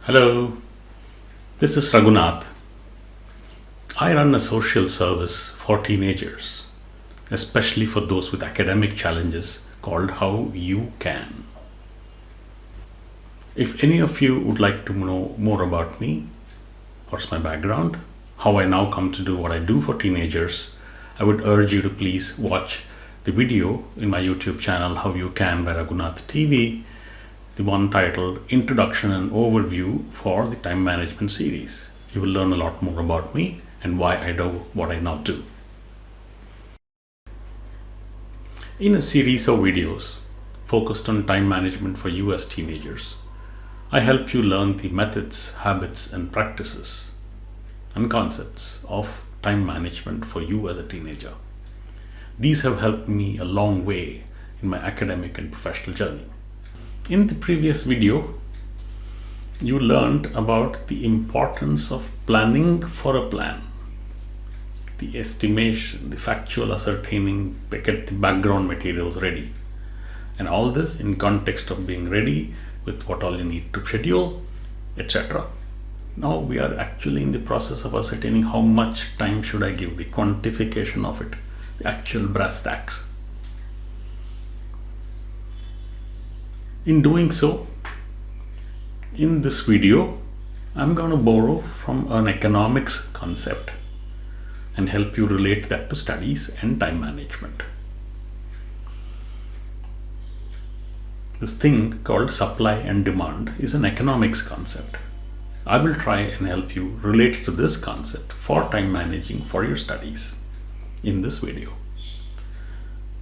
Hello, this is Raghunath. I run a social service for teenagers, especially for those with academic challenges called HowUCan. If any of you would like to know more about me, what's my background, how I now come to do what I do for teenagers, I would urge you to please watch the video in my YouTube channel HowUCan by Raghunath TV, the one titled Introduction and Overview for the Time Management series. You will learn a lot more about me and why I do what I now do. In a series of videos focused on time management for you as teenagers, I help you learn the methods, habits, and practices and concepts of time management for you as a teenager. These have helped me a long way in my academic and professional journey. In the previous video, you learned about the importance of planning for a plan, the estimation, the factual ascertaining, get the background materials ready, and all this in context of being ready with what all you need to schedule, etc. Now we are actually in the process of ascertaining how much time should I give, the quantification of it, the actual brass tacks. In doing so, in this video, I'm going to borrow from an economics concept and help you relate that to studies and time management. This thing called supply and demand is an economics concept. I will try and help you relate to this concept for time managing for your studies in this video,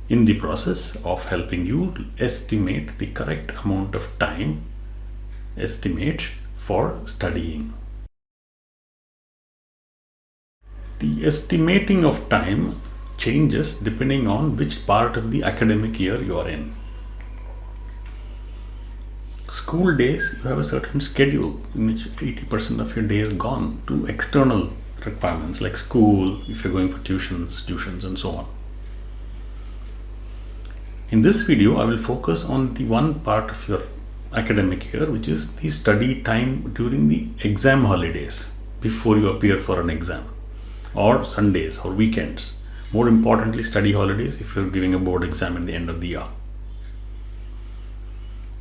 in the process of helping you estimate the correct amount of time for studying. The estimating of time changes depending on which part of the academic year you are in. School days, you have a certain schedule in which 80% of your day is gone to external requirements like school, if you're going for tuitions and so on. In this video, I will focus on the one part of your academic year, which is the study time during the exam holidays before you appear for an exam, or Sundays or weekends. More importantly, study holidays if you're giving a board exam at the end of the year.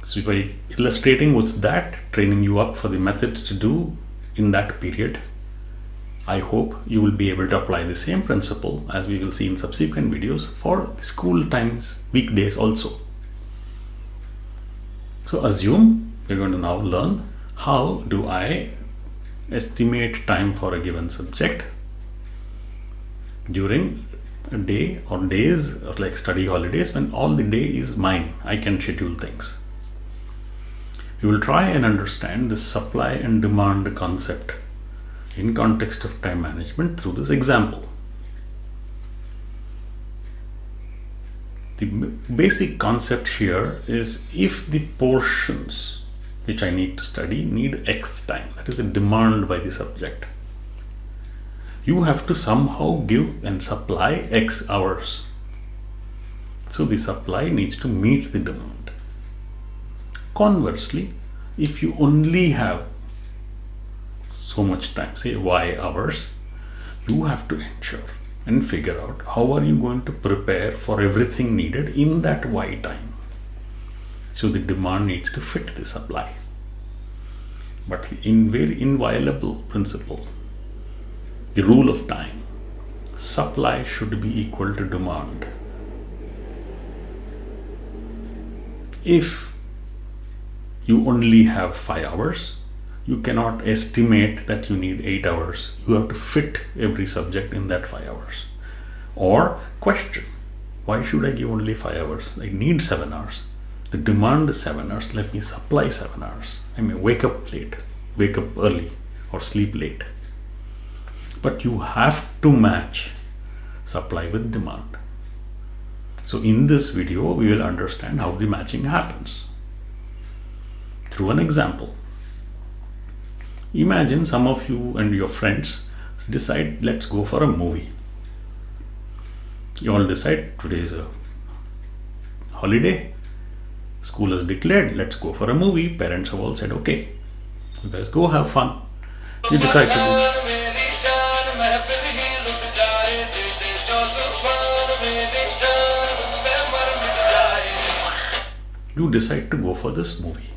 So by illustrating with that, training you up for the methods to do in that period, I hope you will be able to apply the same principle, as we will see in subsequent videos, for school times, weekdays also. So assume we're going to now learn how do I estimate time for a given subject during a day or days, or like study holidays, when all the day is mine. I can schedule things. We will try and understand the supply and demand concept in context of time management through this example. The basic concept here is, if the portions which I need to study need X time, that is the demand by the subject, you have to somehow give and supply X hours. So the supply needs to meet the demand. Conversely, if you only have so much time, say Y hours, you have to ensure and figure out how are you going to prepare for everything needed in that Y time. So the demand needs to fit the supply. But the very inviolable principle, the rule of time, supply should be equal to demand. If you only have 5 hours, you cannot estimate that you need 8 hours. You have to fit every subject in that 5 hours. Or question, why should I give only 5 hours? I need 7 hours. The demand is 7 hours. Let me supply 7 hours. I may wake up late, wake up early, or sleep late. But you have to match supply with demand. So in this video, we will understand how the matching happens through an example. Imagine some of you and your friends decide, let's go for a movie. You all decide today is a holiday, school has declared, let's go for a movie. Parents have all said okay. You guys go have fun. You decide to go for this movie.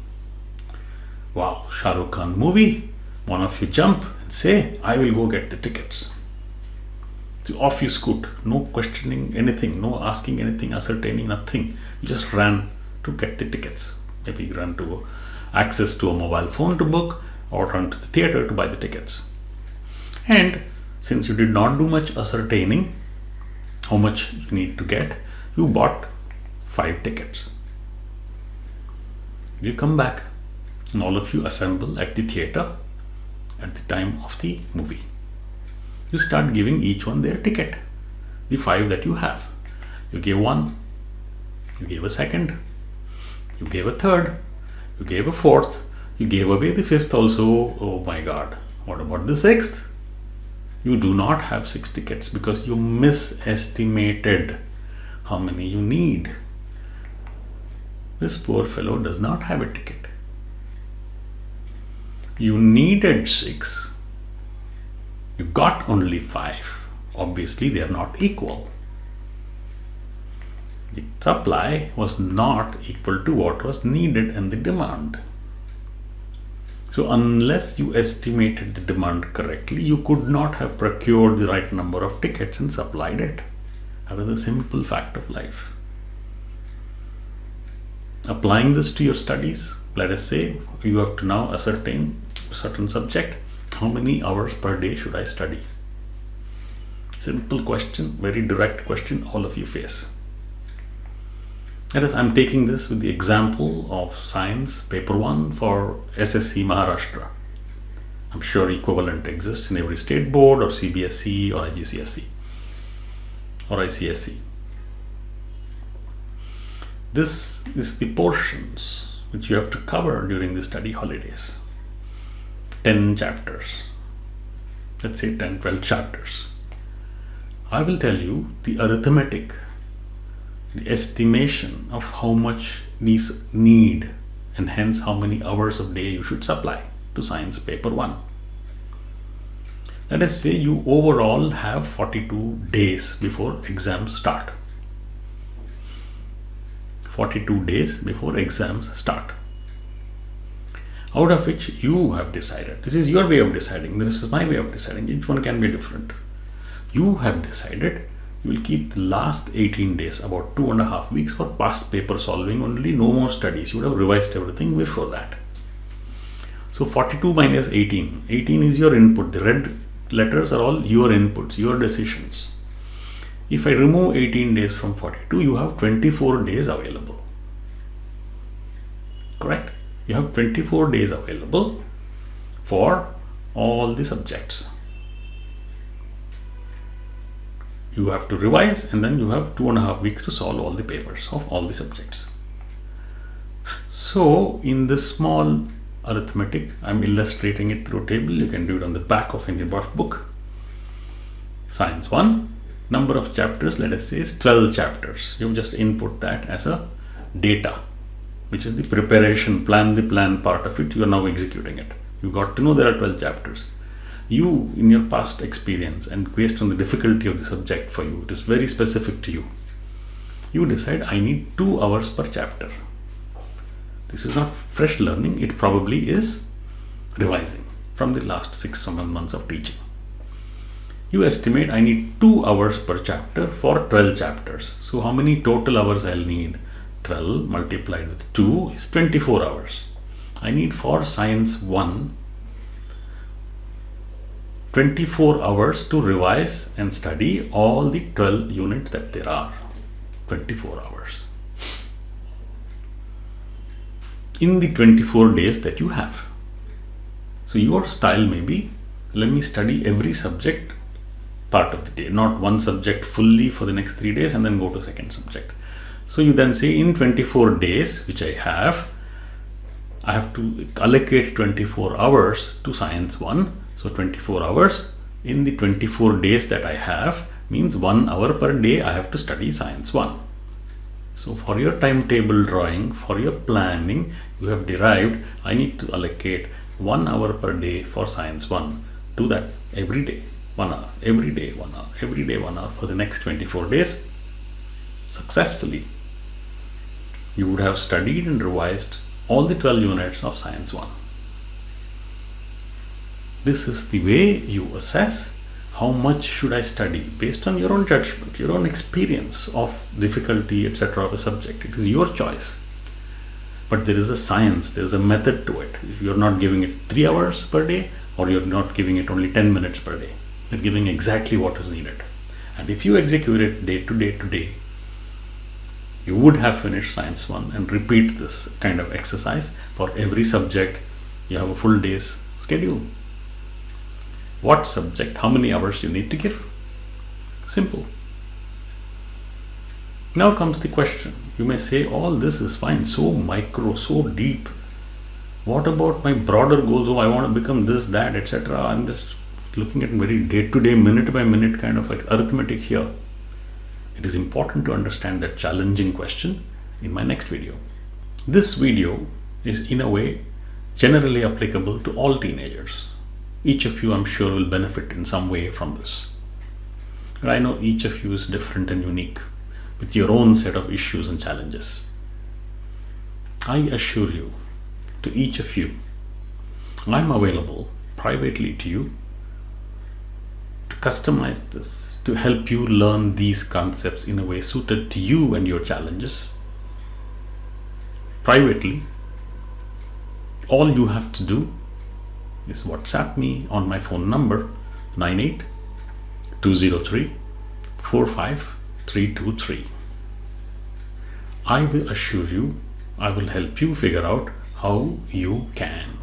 Wow, Shah Rukh Khan movie. One of you jump and say, I will go get the tickets. So off you scoot. No questioning anything, no asking anything, ascertaining nothing. You just ran to get the tickets. Maybe you ran to access to a mobile phone to book, or run to the theater to buy the tickets. And since you did not do much ascertaining how much you need to get, you bought 5 tickets. You come back and all of you assemble at the theater at the time of the movie. You start giving each one their ticket, the 5 that you have. You gave one, you gave a second, you gave a third, you gave a fourth, you gave away the 5th also. Oh my God, what about the 6th? You do not have 6 tickets because you misestimated how many you need. This poor fellow does not have a ticket. You needed 6. You got only 5. Obviously, they are not equal. The supply was not equal to what was needed and the demand. So unless you estimated the demand correctly, you could not have procured the right number of tickets and supplied it. That is the simple fact of life. Applying this to your studies, let us say you have to now ascertain a certain subject. How many hours per day should I study? Simple question, very direct question all of you face. That is, I'm taking this with the example of science paper 1 for SSC Maharashtra. I'm sure equivalent exists in every state board or CBSE or IGCSE or ICSE. This is the portions which you have to cover during the study holidays. 10 chapters. Let's say 10, 12 chapters. I will tell you the arithmetic, the estimation of how much these need and hence how many hours of day you should supply to science paper 1. Let us say you overall have 42 days before exams start. 42 days before exams start. Out of which you have decided, this is your way of deciding, this is my way of deciding, each one can be different. You have decided you will keep the last 18 days, about 2.5 weeks, for past paper solving only, no more studies. You would have revised everything before that. So 42 minus 18. 18 is your input. The red letters are all your inputs, your decisions. If I remove 18 days from 42, you have 24 days available. Correct? You have 24 days available for all the subjects. You have to revise and then you have 2.5 weeks to solve all the papers of all the subjects. So in this small arithmetic, I'm illustrating it through a table. You can do it on the back of any rough book. Science 1, number of chapters, let us say, is 12 chapters. You just input that as a data, which is the preparation plan, the plan part of it. You are now executing it. You got to know there are 12 chapters. You, in your past experience and based on the difficulty of the subject for you, it is very specific to you. You decide, I need 2 hours per chapter. This is not fresh learning, it probably is revising from the last 6 months of teaching. You estimate I need 2 hours per chapter for 12 chapters. So how many total hours I'll need? 12 multiplied with 2 is 24 hours. I need for Science 1 24 hours to revise and study all the 12 units that there are. 24 hours. In the 24 days that you have. So your style may be, let me study every subject part of the day, not one subject fully for the next 3 days and then go to second subject. So you then say, in 24 days, which I have to allocate 24 hours to Science 1. So 24 hours in the 24 days that I have means 1 hour per day I have to study Science 1. So for your timetable drawing, for your planning, you have derived, I need to allocate 1 hour per day for Science 1. Do that every day, 1 hour, every day, 1 hour, every day, 1 hour for the next 24 days. Successfully, you would have studied and revised all the 12 units of Science 1. This is the way you assess how much should I study based on your own judgment, your own experience of difficulty, etc. of a subject. It is your choice. But there is a science, there is a method to it. You're not giving it 3 hours per day, or you're not giving it only 10 minutes per day. You're giving exactly what is needed. And if you execute it day to day to day, you would have finished Science 1 and repeat this kind of exercise for every subject. You have a full day's schedule. What subject, how many hours you need to give? Simple. Now comes the question. You may say, all this is fine, so micro, so deep. What about my broader goals? Oh, I want to become this, that, etc. I'm just looking at very day-to-day, minute-by-minute kind of arithmetic here. It is important to understand that challenging question in my next video. This video is in a way generally applicable to all teenagers. Each of you, I'm sure, will benefit in some way from this. And I know each of you is different and unique with your own set of issues and challenges. I assure you, to each of you, I'm available privately to you to customize this, to help you learn these concepts in a way suited to you and your challenges. Privately, all you have to do is WhatsApp me on my phone number 98-203-45323. I will assure you, I will help you figure out how you can.